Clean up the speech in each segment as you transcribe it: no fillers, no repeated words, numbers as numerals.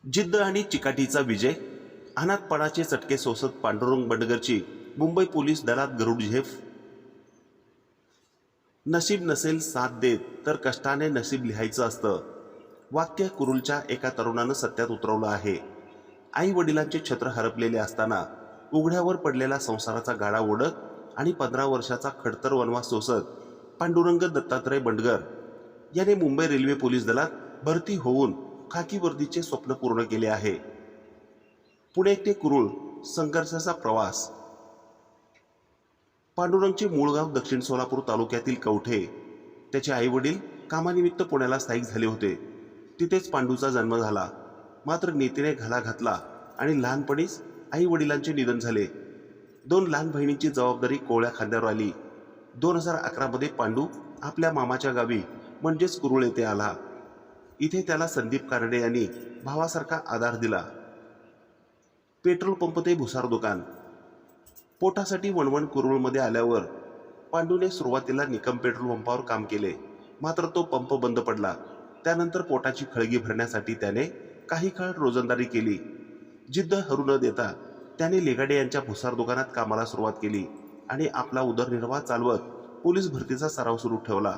जिद्द आणि चिकाटीचा विजय, अनाथपणाचे चटके सोसत पांडुरंग बंडगरची मुंबई पोलीस दलात गरुड झेप. नशीब नसेल साथ देत तर कष्टाने नशीब लिहायचं असतं, वाक्य कुरुलच्या एका तरुणानं सत्यात उतरवलं आहे. आई वडिलांचे छत्र हरपलेले असताना उघड्यावर पडलेला संसाराचा गाडा ओढत आणि 15 वर्षाचा खडतर वनवास सोसत पांडुरंग दत्तात्रय बंडगर याने मुंबई रेल्वे पोलीस दलात भरती होऊन खाकी वर्दीचे स्वप्न पूर्ण केले आहे. पुणे ते कुरुळ संघर्षाचा प्रवास. पांडुरंगचे मूळ गाव दक्षिण सोलापूर तालुक्यातील कवठे. त्याचे आई वडील कामानिमित्त पुण्याला स्थायिक झाले होते. तिथेच पांडूचा जन्म झाला. मात्र नीतीने घाला घातला आणि लहानपणीच आई वडिलांचे निधन झाले. 2 लहान बहिणींची जबाबदारी कोवळ्या खांद्यावर आली. 2011 मध्ये पांडू आपल्या मामाच्या गावी म्हणजेच कुरुळ येथे आला. इथे त्याला संदीप कानडे यांनी भावासारखा आधार दिला. पेट्रोल पंप ते भुसार दुकान. पोटासाठी वणवण कुरुळमध्ये आल्यावर पांडूने सुरुवातीला निकम पेट्रोल पंपावर काम केले. मात्र तो पंप बंद पडला. त्यानंतर पोटाची खळगी भरण्यासाठी त्याने काही काळ रोजंदारी केली. जिद्द हरू न देता त्याने लेगाडे यांच्या भुसार दुकानात कामाला सुरुवात केली आणि आपला उदरनिर्वाह चालवत पोलीस भरतीचा सराव सुरू ठेवला.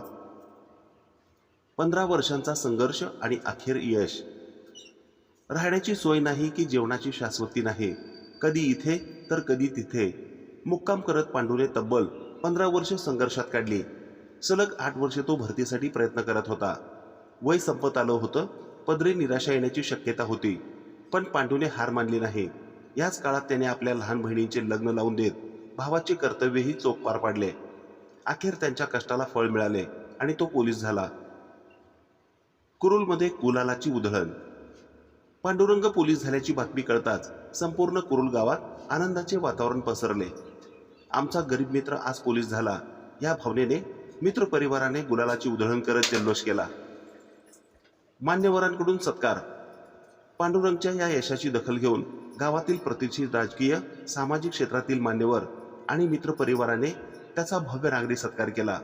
15 वर्षांचा संघर्ष आणि अखेर यश. राहण्याची सोय नाही की जेवणाची शाश्वती नाही. कधी इथे तर कधी तिथे मुक्काम करत पांडूने तब्बल 15 वर्ष संघर्षात काढली. सलग 8 वर्षे तो भरतीसाठी प्रयत्न करत होता. वय संपत आलं होतं. पदरी निराशा येण्याची शक्यता होती. पण पांडूने हार मानली नाही. याच काळात त्याने आपल्या लहान बहिणींचे लग्न लावून देत भावाचे कर्तव्यही चोख पार पाडले. अखेर त्यांच्या कष्टाला फळ मिळाले आणि तो पोलीस झाला. कुरुलमध्ये गुलालाची उधळण. पांडुरंग पोलीस झाल्याची बातमी कळताच संपूर्ण कुरुल गावात आनंदाचे वातावरण पसरले. आमचा गरीब मित्र आज पोलीस झाला या भावनेने मित्रपरिवाराने गुलालाची उधळण करत जल्लोष केला. मान्यवरांकडून सत्कार. पांडुरंगच्या या यशाची दखल घेऊन गावातील प्रतिष्ठित राजकीय सामाजिक क्षेत्रातील मान्यवर आणि मित्रपरिवाराने त्याचा भव्य नागरी सत्कार केला.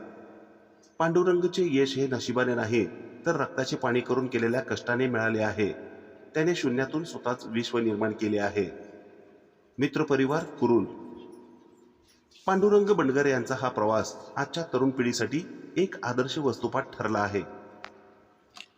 पांडुरंगचे यश हे नशिबाने नाही तर रक्ताचे पाणी करून केलेल्या कष्टाने मिळाले आहे. त्याने शून्यातून स्वतःच विश्व निर्माण केले आहे. मित्रपरिवार कुरुल. पांडुरंग बंडगर यांचा हा प्रवास आजच्या तरुण पिढीसाठी एक आदर्श वस्तुपाठ ठरला आहे.